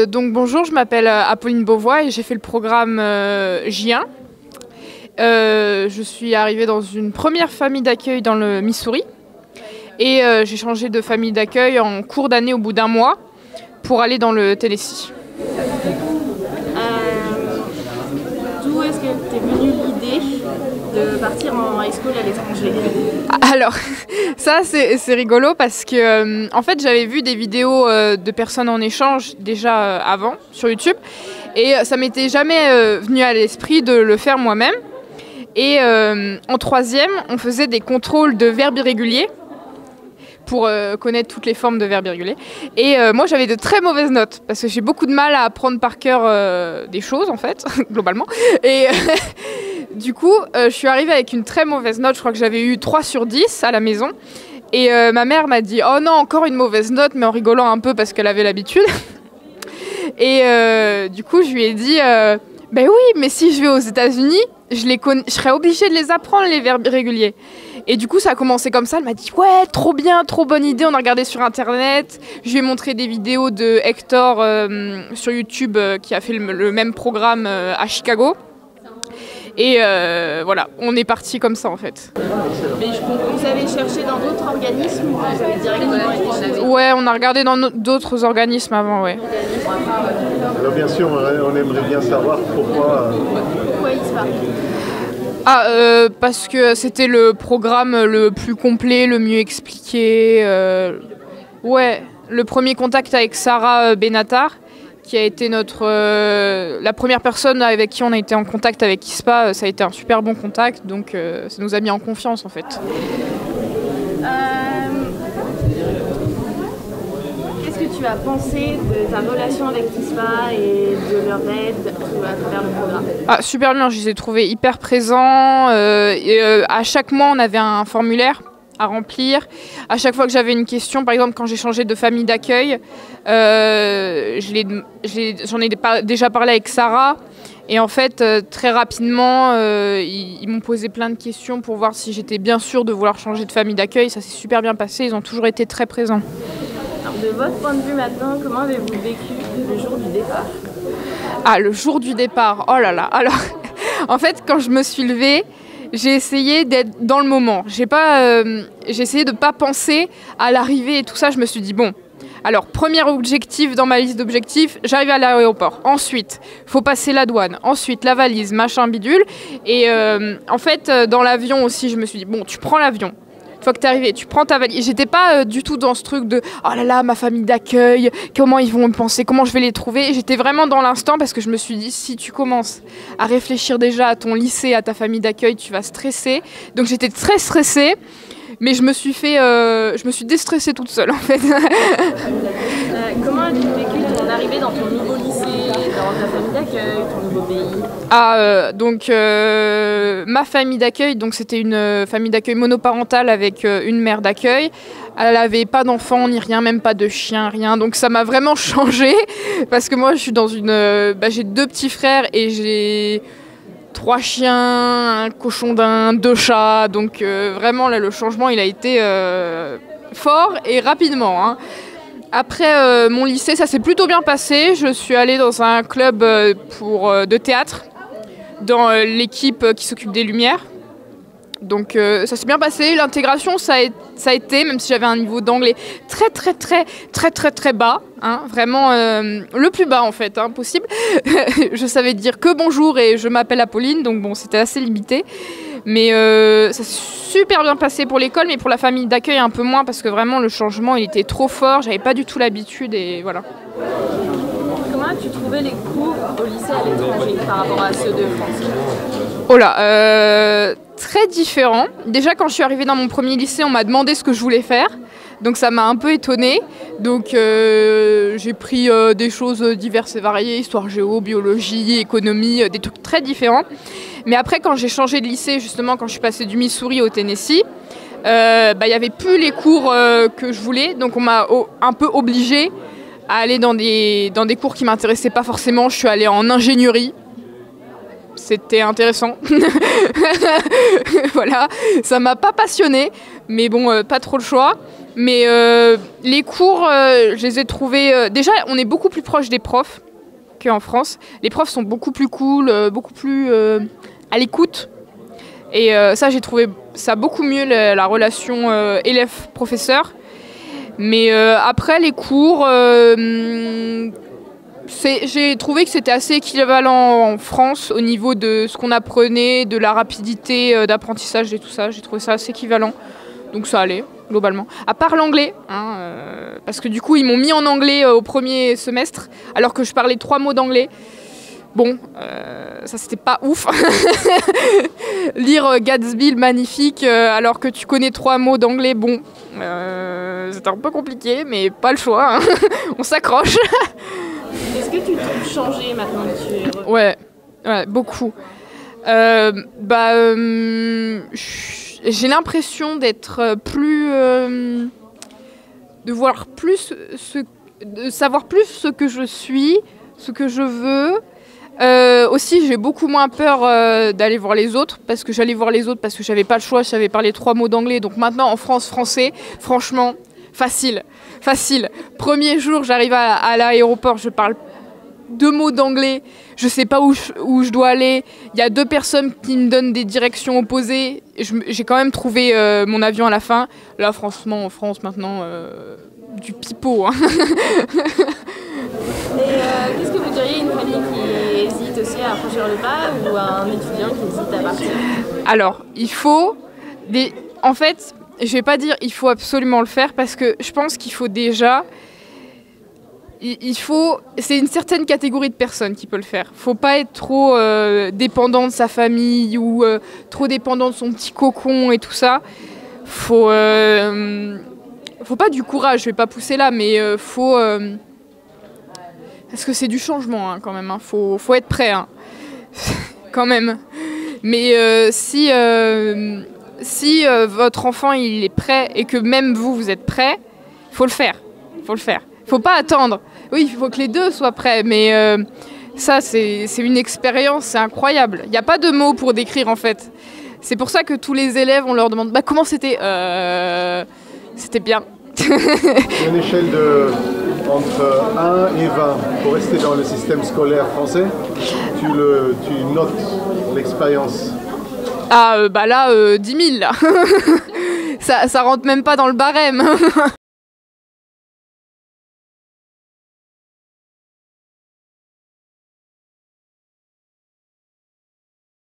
Donc bonjour, je m'appelle Apolline Beauvois et j'ai fait le programme J1. Je suis arrivée dans une première famille d'accueil dans le Missouri et j'ai changé de famille d'accueil en cours d'année au bout d'un mois pour aller dans le Tennessee. D'où est-ce que t'es venue l'idée de partir en high school à l'étranger? Alors, ça c'est rigolo parce que en fait j'avais vu des vidéos de personnes en échange déjà avant sur YouTube et ça m'était jamais venu à l'esprit de le faire moi-même. Et en troisième, on faisait des contrôles de verbes irréguliers pour connaître toutes les formes de verbes irréguliers. Et moi, j'avais de très mauvaises notes parce que j'ai beaucoup de mal à apprendre par cœur des choses, en fait, globalement. Et du coup, je suis arrivée avec une très mauvaise note. Je crois que j'avais eu 3 sur 10 à la maison. Et ma mère m'a dit « Oh non, encore une mauvaise note », mais en rigolant un peu parce qu'elle avait l'habitude. Et du coup, je lui ai dit « Ben oui, mais si je vais aux États-Unis, je serais obligée de les apprendre, les verbes irréguliers. » Et du coup, ça a commencé comme ça. Elle m'a dit « Ouais, trop bien, trop bonne idée. » On a regardé sur Internet. Je lui ai montré des vidéos de Hector sur YouTube qui a fait le même programme à Chicago. Et voilà, on est parti comme ça en fait. Mais je comprends, vous avez cherché dans d'autres organismes ou vous avez directement été chez eux? Ouais, on a regardé dans d'autres organismes avant, ouais. Alors bien sûr, on aimerait bien savoir pourquoi ISPA. Parce que c'était le programme le plus complet, le mieux expliqué. Ouais, le premier contact avec Sarah Benatar, qui a été la première personne avec qui on a été en contact avec ISPA, ça a été un super bon contact, donc ça nous a mis en confiance en fait. Qu'est-ce que tu as pensé de ta relation avec ISPA et de leur aide à travers le programme? Super bien, je les ai trouvés hyper présents. À chaque mois, on avait un formulaire à remplir. À chaque fois que j'avais une question, par exemple quand j'ai changé de famille d'accueil, j'en ai déjà parlé avec Sarah. Et en fait, très rapidement, ils m'ont posé plein de questions pour voir si j'étais bien sûre de vouloir changer de famille d'accueil. Ça s'est super bien passé, ils ont toujours été très présents. Alors, de votre point de vue maintenant, comment avez-vous vécu le jour du départ? Le jour du départ, oh là là. Alors, en fait, quand je me suis levée, j'ai essayé d'être dans le moment. J'ai essayé de ne pas penser à l'arrivée et tout ça. Je me suis dit, bon, alors, premier objectif dans ma liste d'objectifs, j'arrive à l'aéroport. Ensuite, il faut passer la douane. Ensuite, la valise, machin, bidule. Et en fait, dans l'avion aussi, je me suis dit, bon, tu prends l'avion. Une fois que t'es arrivé, tu prends ta valise. J'étais pas du tout dans ce truc de « Oh là là, ma famille d'accueil, comment ils vont me penser, comment je vais les trouver ?» J'étais vraiment dans l'instant parce que je me suis dit « Si tu commences à réfléchir déjà à ton lycée, à ta famille d'accueil, tu vas stresser. » Donc j'étais très stressée, mais je me suis déstressée toute seule en fait. Comment as-tu vécu ton arrivée dans ton nouveau lycée, dans ta famille d'accueil, ton nouveau pays? Ma famille d'accueil, donc c'était une famille d'accueil monoparentale avec une mère d'accueil. Elle n'avait pas d'enfants ni rien, même pas de chien, rien. Donc ça m'a vraiment changée parce que moi je suis dans j'ai 2 petits frères et j'ai 3 chiens, un cochon d'Inde, 2 chats. Donc vraiment là le changement il a été fort et rapidement, hein. Après mon lycée, ça s'est plutôt bien passé. Je suis allée dans un club de théâtre, dans l'équipe qui s'occupe des lumières. Donc ça s'est bien passé. L'intégration, ça a été, même si j'avais un niveau d'anglais très bas, hein, vraiment le plus bas en fait, hein, possible. Je savais dire que bonjour et je m'appelle Apolline, donc bon, c'était assez limité. Mais ça s'est super bien passé pour l'école, mais pour la famille d'accueil un peu moins, parce que vraiment le changement il était trop fort, j'avais pas du tout l'habitude et voilà. Comment as-tu trouvé les cours au lycée à l'étranger par rapport à ceux de France? Oh là, très différent. Déjà quand je suis arrivée dans mon premier lycée, on m'a demandé ce que je voulais faire. Donc ça m'a un peu étonnée. Donc j'ai pris des choses diverses et variées, histoire géo, biologie, économie, des trucs très différents. Mais après quand j'ai changé de lycée, justement quand je suis passée du Missouri au Tennessee, il n'y avait plus les cours que je voulais. Donc on m'a un peu obligée à aller dans des cours qui ne m'intéressaient pas forcément. Je suis allée en ingénierie. C'était intéressant. Voilà, ça m'a pas passionnée, mais bon, pas trop le choix. Mais les cours, je les ai trouvés... déjà, on est beaucoup plus proche des profs qu'en France. Les profs sont beaucoup plus cool, beaucoup plus à l'écoute. Et ça, j'ai trouvé ça beaucoup mieux, la relation élève-professeur. Mais après, les cours, j'ai trouvé que c'était assez équivalent en France au niveau de ce qu'on apprenait, de la rapidité d'apprentissage et tout ça. J'ai trouvé ça assez équivalent. Donc ça allait, globalement. À part l'anglais, hein, parce que du coup, ils m'ont mis en anglais au premier semestre, alors que je parlais 3 mots d'anglais. Bon, ça c'était pas ouf. Lire Gatsby le magnifique, alors que tu connais 3 mots d'anglais, bon, c'était un peu compliqué, mais pas le choix. Hein. On s'accroche. Est-ce que tu trouves changer maintenant que tu es revenu ? Ouais, beaucoup. J'ai l'impression d'être plus... de voir plus... de savoir plus ce que je suis, ce que je veux. Aussi, j'ai beaucoup moins peur d'aller voir les autres, parce que j'allais voir les autres parce que j'avais pas le choix, je savais parler 3 mots d'anglais. Donc maintenant, en France, français, franchement, facile. Premier jour, j'arrive à l'aéroport, je parle 2 mots d'anglais, je sais pas où je dois aller. Il y a 2 personnes qui me donnent des directions opposées. J'ai quand même trouvé mon avion à la fin. Là, franchement, en France, maintenant, du pipeau. Hein. Et qu'est-ce que vous diriez à une famille qui hésite aussi à franchir le pas ou à un étudiant qui hésite à partir ? Alors, il faut... En fait, je vais pas dire il faut absolument le faire, parce que je pense qu'il faut déjà... C'est une certaine catégorie de personnes qui peut le faire. Faut pas être trop dépendant de sa famille ou trop dépendant de son petit cocon et tout ça. Faut pas du courage, je vais pas pousser là, mais faut... parce que c'est du changement hein, quand même, hein. Faut être prêt hein. Quand même. Mais si votre enfant il est prêt et que même vous êtes prêt, faut le faire. Faut pas attendre. Oui, il faut que les deux soient prêts, mais ça c'est une expérience, c'est incroyable. Il n'y a pas de mots pour décrire en fait. C'est pour ça que tous les élèves, on leur demande comment c'était. C'était bien. Une échelle entre 1 et 20, pour rester dans le système scolaire français, tu notes l'expérience. Ah, là, 10 000, là. Ça rentre même pas dans le barème.